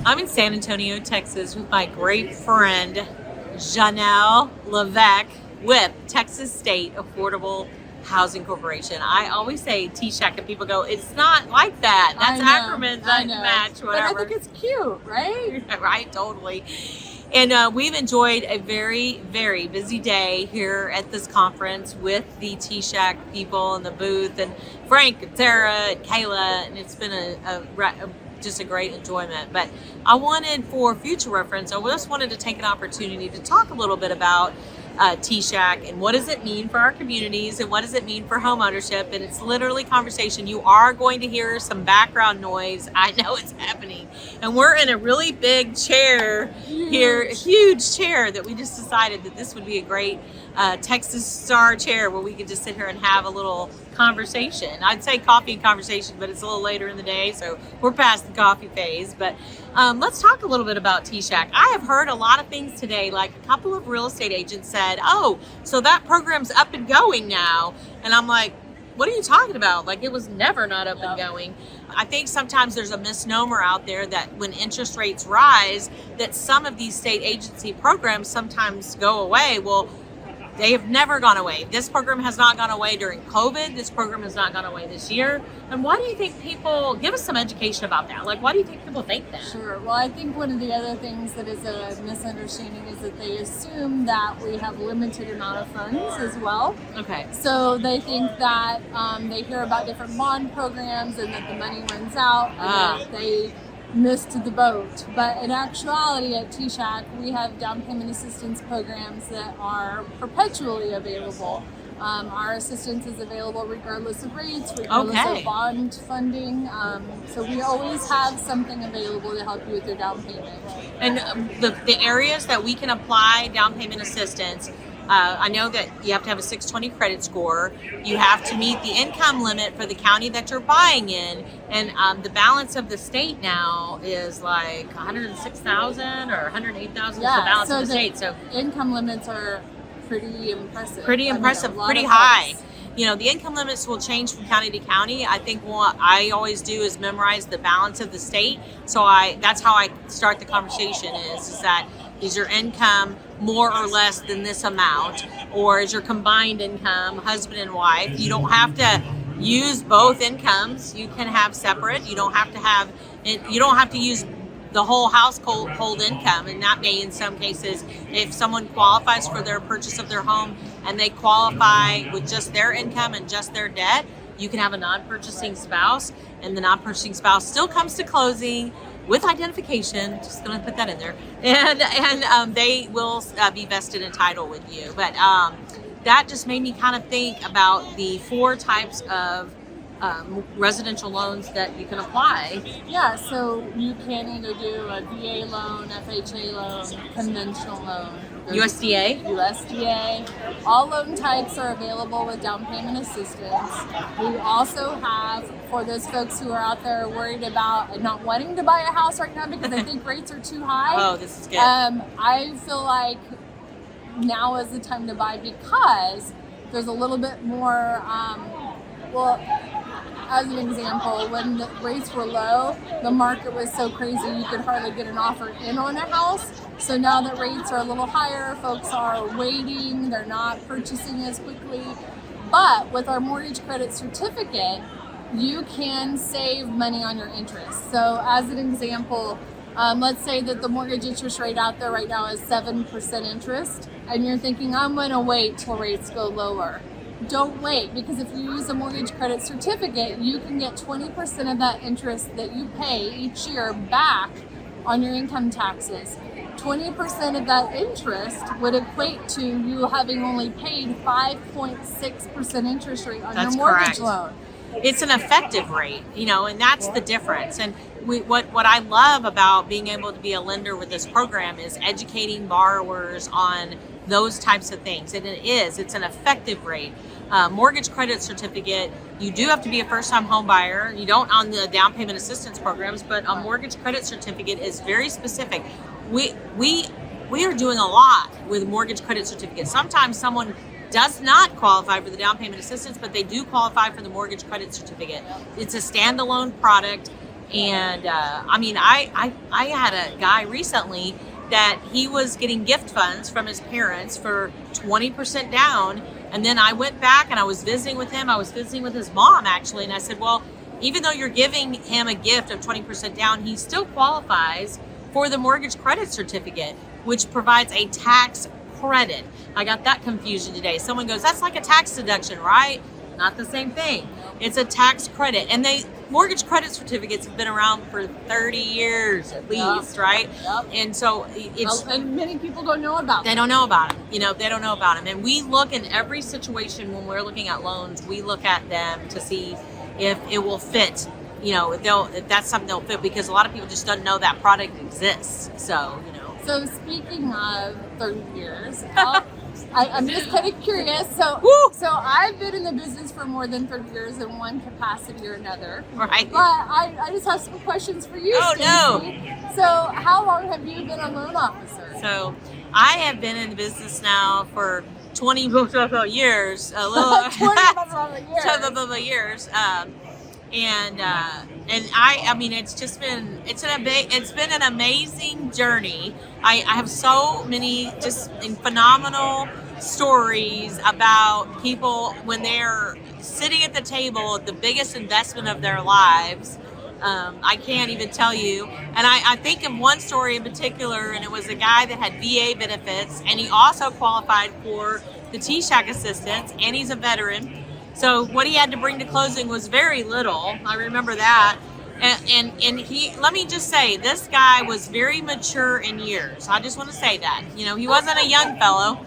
I'm in San Antonio, Texas with my great friend, Joniel Levecque with Texas State Affordable Housing Corporation. I always say TSAHC and people go, it's not like that. That's acronyms that match, whatever. But I think it's cute, right? Right, totally. And we've enjoyed a very, very busy day here at this conference with the TSAHC people in the booth, and Frank and Sarah and Kayla, and it's been just a great enjoyment. But I wanted, for future reference, I just wanted to take an opportunity to talk a little bit about TSAHC and what does it mean for our communities and what does it mean for home ownership. And it's literally conversation. You are going to hear some background noise. I know it's happening. And we're in a really big chair here, a huge chair that we just decided that this would be a great Texas Star chair where we could just sit here and have a little conversation. I'd say coffee and conversation, but it's a little later in the day, so we're past the coffee phase. But let's talk a little bit about TSAHC. I have heard a lot of things today, like a couple of real estate agents said, oh, so that program's up and going now. And I'm like, what are you talking about? Like, it was never not up and going. I think sometimes there's a misnomer out there that when interest rates rise, that some of these state agency programs sometimes go away. Well, they have never gone away. This program has not gone away during COVID. This program has not gone away this year. And why do you think people, give us some education about that. Like, why do you think people think that? Sure. Well, I think one of the other things that is a misunderstanding is that they assume that we have limited amount of funds as well. Okay. So they think that they hear about different bond programs and that the money runs out and that they missed the boat. But in actuality, at TSAHC, we have down payment assistance programs that are perpetually available. Our assistance is available regardless of rates, regardless of bond funding. So we always have something available to help you with your down payment. And the areas that we can apply down payment assistance, I know that you have to have a 620 credit score. You have to meet the income limit for the county that you're buying in. And the balance of the state now is like 106,000 or 108,000 is the balance of the state. So income limits are pretty impressive. Pretty high. You know, the income limits will change from county to county. I think what I always do is memorize the balance of the state. So that's how I start the conversation is that is your income more or less than this amount, or is your combined income husband and wife? You don't have to use both incomes. You can have separate. You don't have to use the whole household income, and that may, in some cases, if someone qualifies for their purchase of their home and they qualify with just their income and just their debt, you can have a non-purchasing spouse, and the non-purchasing spouse still comes to closing with identification, just going to put that in there, and they will be vested in title with you. But that just made me kind of think about the 4 types of residential loans that you can apply. Yeah, so you can either do a VA loan, FHA loan, conventional loan. USDA. All loan types are available with down payment assistance. We also have, for those folks who are out there worried about not wanting to buy a house right now because they think rates are too high. Oh, this is good. I feel like now is the time to buy because there's a little bit more, as an example, when the rates were low, the market was so crazy you could hardly get an offer in on a house. So now that rates are a little higher, folks are waiting, they're not purchasing as quickly. But with our mortgage credit certificate, you can save money on your interest. So as an example, let's say that the mortgage interest rate out there right now is 7% interest, and you're thinking, I'm going to wait till rates go lower. Don't wait, because if you use a mortgage credit certificate, you can get 20% of that interest that you pay each year back on your income taxes. 20% of that interest would equate to you having only paid 5.6% interest rate on your mortgage loan. It's an effective rate, and that's the difference. And what I love about being able to be a lender with this program is educating borrowers on those types of things. And it's an effective rate. Mortgage credit certificate, you do have to be a first-time home buyer. You don't on the down payment assistance programs, but a mortgage credit certificate is very specific. We are doing a lot with mortgage credit certificates. Sometimes someone does not qualify for the down payment assistance, but they do qualify for the mortgage credit certificate. It's a standalone product. And I mean, I had a guy recently that he was getting gift funds from his parents for 20% down. And then I went back and I was visiting with him. I was visiting with his mom, actually. And I said, well, even though you're giving him a gift of 20% down, he still qualifies for the mortgage credit certificate, which provides a tax credit. I got that confusion today. Someone goes, that's like a tax deduction, right? Not the same thing. It's a tax credit. And mortgage credit certificates have been around for 30 years at least, right? Yep. And so and many people don't know about them. They don't know about them. They don't know about them. And we look in every situation when we're looking at loans, we look at them to see if it will fit. If that's something they'll fit, because a lot of people just don't know that product exists. So, So speaking of 30 years, I'm just kind of curious. So I've been in the business for more than 30 years in one capacity or another. Right. But I just have some questions for you, Oh, Stacey. no. So how long have you been a loan officer? So I have been in the business now for 20 years. A little 20 years. And I mean, it's been an amazing journey. I have so many just phenomenal stories about people when they're sitting at the table at the biggest investment of their lives. I can't even tell you. And I think of one story in particular, and it was a guy that had VA benefits, and he also qualified for the TSAHC assistance, and he's a veteran. So what he had to bring to closing was very little. I remember that. And he, let me just say, this guy was very mature in years. I just want to say that. He wasn't a young fellow.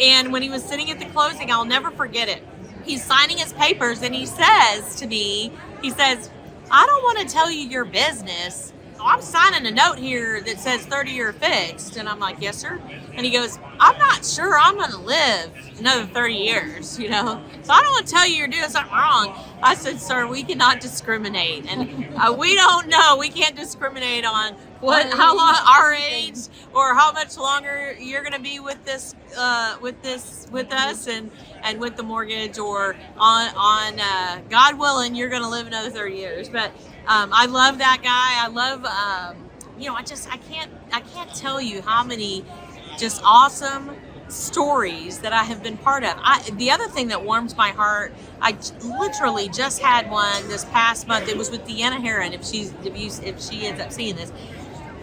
And when he was sitting at the closing, I'll never forget it. He's signing his papers, and he says to me, I don't want to tell you your business. I'm signing a note here that says 30-year fixed. And I'm like, yes, sir. And he goes, I'm not sure I'm going to live another 30 years, So I don't want to tell you you're doing something wrong. I said, sir, we cannot discriminate. And we don't know. We can't discriminate on how long our age or how much longer you're going to be with us and with the mortgage, or on God willing, you're going to live another 30 years. But I love that guy. I love, I can't tell you how many just awesome stories that I have been part of. The other thing that warms my heart, I literally just had one this past month. It was with Deanna Heron. If she ends up seeing this,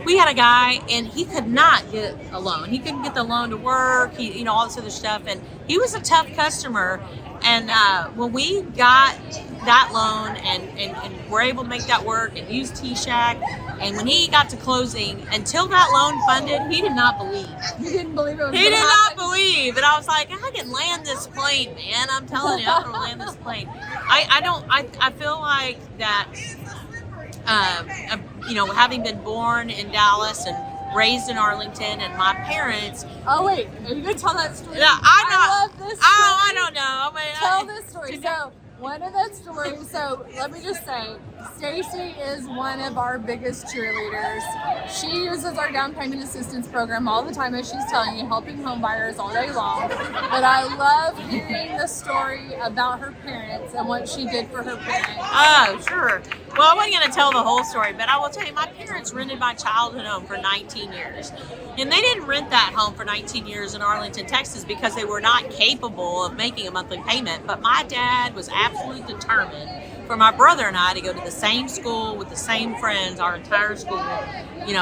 we had a guy and he could not get a loan. He couldn't get the loan to work. All this other stuff, and he was a tough customer. And when we got that loan and were able to make that work and use TSAHC, and when he got to closing, until that loan funded, he did not believe. You didn't believe it was He did not believe. And I was like, I can land this plane, man. I'm telling you, I'm going to land this plane. I feel like that, having been born in Dallas and raised in Arlington, and my parents. Oh wait, are you gonna tell that story? Yeah, I love this story. I don't know. Tell this story. So one of the stories. So let me just say, Stacey is one of our biggest cheerleaders. She uses our down payment assistance program all the time, as she's telling you, helping home buyers all day long. But I love hearing the story about her parents and what she did for her parents. Oh, sure. Well, I wasn't going to tell the whole story, but I will tell you, my parents rented my childhood home for 19 years. And they didn't rent that home for 19 years in Arlington, Texas, because they were not capable of making a monthly payment. But my dad was absolutely determined for my brother and I to go to the same school with the same friends, our entire school,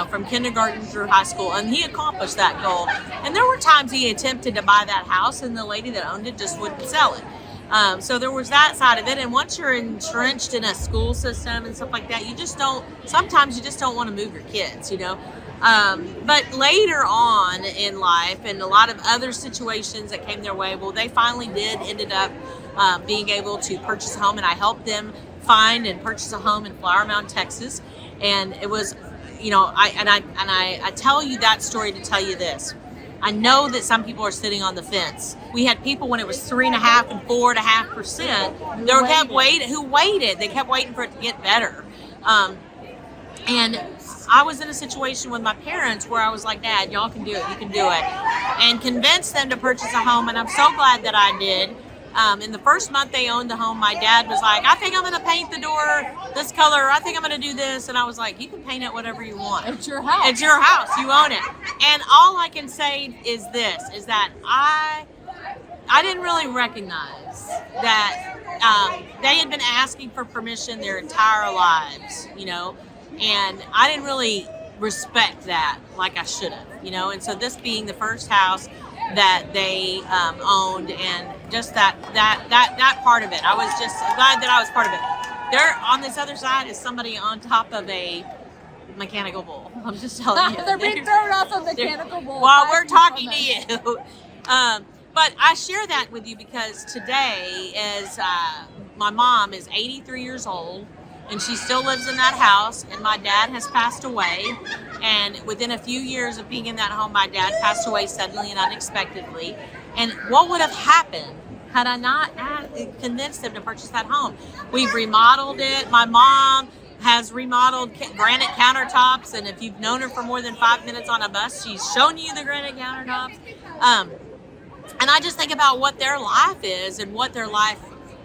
from kindergarten through high school. And he accomplished that goal. And there were times he attempted to buy that house, and the lady that owned it just wouldn't sell it. So there was that side of it. And once you're entrenched in a school system and stuff like that, sometimes you just don't want to move your kids, But later on in life, and a lot of other situations that came their way, they finally ended up being able to purchase a home, and I helped them find and purchase a home in Flower Mound, Texas. And it was, I tell you that story to tell you this. I know that some people are sitting on the fence. We had people when it was 3.5% and 4.5%. Who waited. They kept waiting for it to get better. And I was in a situation with my parents where I was like, Dad, y'all can do it. You can do it. And convinced them to purchase a home. And I'm so glad that I did. In the first month they owned the home, my dad was like, I think I'm going to paint the door this color. I think I'm going to do this. And I was like, you can paint it whatever you want. It's your house. It's your house. You own it. And all I can say is this, is that I didn't really recognize that they had been asking for permission their entire lives, you know, and I didn't really respect that like I should have, you know. And so this being the first house that they owned, and just that part of it, I was just glad that I was part of it. There on this other side is somebody on top of a mechanical bull. I'm just telling you. They're being thrown off a mechanical bull while we're talking to you. But I share that with you because today is my mom is 83 years old, and she still lives in that house, and my dad has passed away. And within a few years of being in that home, my dad passed away suddenly and unexpectedly. And what would have happened had I not convinced them to purchase that home? We've remodeled it. My mom has remodeled granite countertops, and if you've known her for more than 5 minutes on a bus, she's shown you the granite countertops. And I just think about what their life is and what their life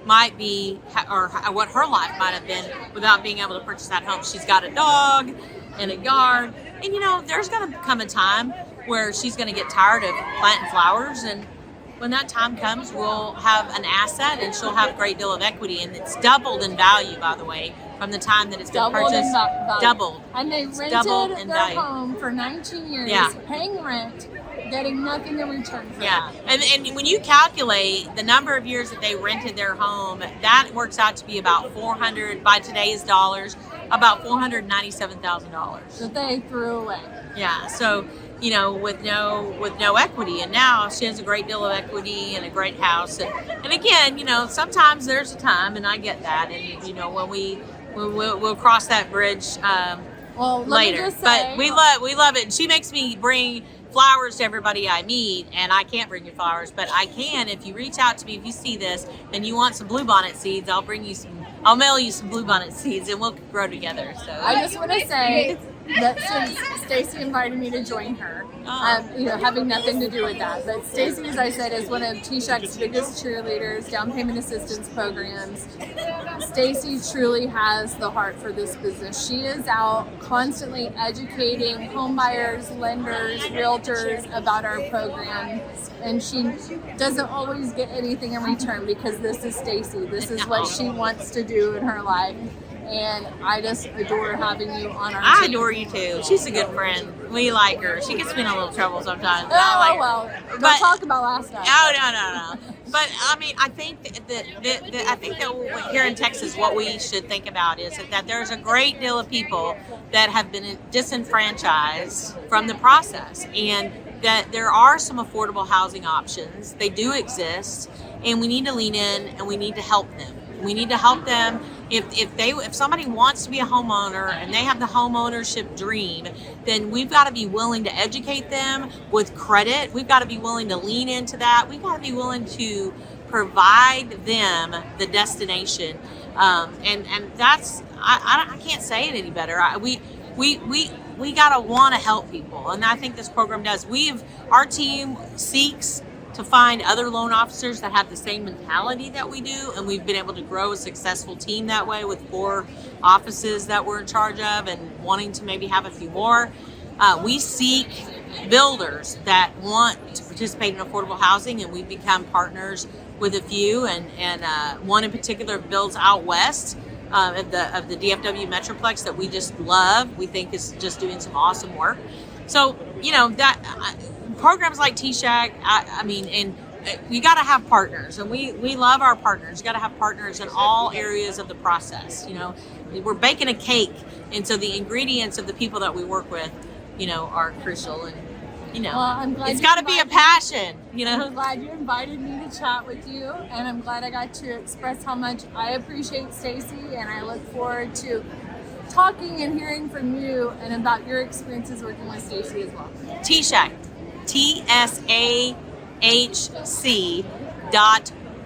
might be, or what her life might have been without being able to purchase that home. She's got a dog and a yard, and you know, there's going to come a time where she's going to get tired of planting flowers, and when that time comes, we'll have an asset, and she'll have a great deal of equity, and it's doubled in value, by the way, from the time that it's been purchased. Doubled. And they rented their home for 19 years, paying rent, getting nothing in return for it. And when you calculate the number of years that they rented their home, that works out to be about 400, by today's dollars, about $497,000 that they threw away. Yeah, so you know, with no equity, and now she has a great deal of equity and a great house, and again, you know, sometimes there's a time, and I get that, and you know, when we'll cross that bridge later. But we love it. And she makes me bring flowers to everybody I meet, and I can't bring you flowers, but I can if you reach out to me. If you see this and you want some bluebonnet seeds, I'll mail you some bluebonnet seeds, and we'll grow together. So I just want to say that since Stacy invited me to join her, you know, having nothing to do with that, but Stacy, as I said, is one of TSAHC's biggest cheerleaders, down payment assistance programs. Stacy truly has the heart for this business. She is out constantly educating home buyers, lenders, realtors about our program, and she doesn't always get anything in return because this is Stacy. This is what she wants to do in her life. And I just adore having you on our team. I adore you too. She's a good friend. We like her. She gets me in a little trouble sometimes. Don't talk about last night. No. But I mean, I think that here in Texas, what we should think about is that there's a great deal of people that have been disenfranchised from the process, and that there are some affordable housing options. They do exist, and we need to lean in and we need to help them. We need to help them. If somebody wants to be a homeowner and they have the home ownership dream, then we've got to be willing to educate them with credit. We've got to be willing to lean into that. We've got to be willing to provide them the destination. And that's, I can't say it any better. We got to want to help people, and I think this program does. Our team seeks to find other loan officers that have the same mentality that we do, and we've been able to grow a successful team that way with 4 offices that we're in charge of, and wanting to maybe have a few more. We seek builders that want to participate in affordable housing, and we've become partners with a few, and one in particular builds out west of the DFW Metroplex that we just love. We think is just doing some awesome work. So, you know, that programs like TSAHC, I mean, and you got to have partners, and we love our partners. You got to have partners in all areas of the process. You know, we're baking a cake, and so the ingredients of the people that we work with, you know, are crucial. And you know, I'm glad it's got to be a passion. You know, I'm glad you invited me to chat with you, and I'm glad I got to express how much I appreciate Stacy, and I look forward to talking and hearing from you and about your experiences working with Stacy as well. TSAHC, TSAHC.org.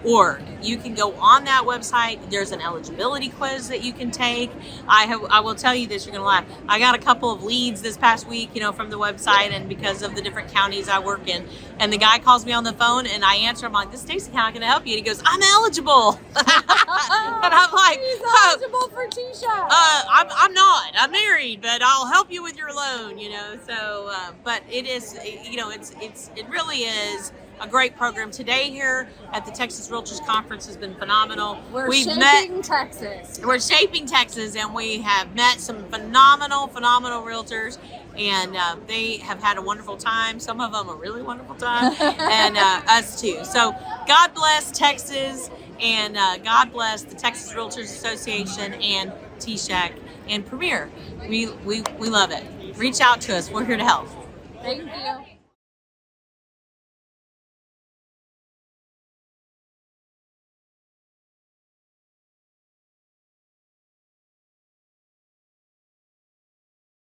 Or you can go on that website. There's an eligibility quiz that you can take. I will tell you this, you're gonna laugh. I got a couple of leads this past week, from the website, and because of the different counties I work in. And the guy calls me on the phone, and I answer. I'm like, "This is Stacy, how can I help you?" And he goes, "I'm eligible." And I'm like, He's eligible for TSAHC. I'm not. I'm married, but I'll help you with your loan. So, but it is, it really is a great program. Today here at the Texas Realtors Conference has been phenomenal. We're shaping Texas. We're shaping Texas, and we have met some phenomenal realtors, and they have had a wonderful time. Some of them a really wonderful time, and us too. So God bless Texas, and God bless the Texas Realtors Association and TSAHC and Premier. We love it. Reach out to us. We're here to help. Thank you.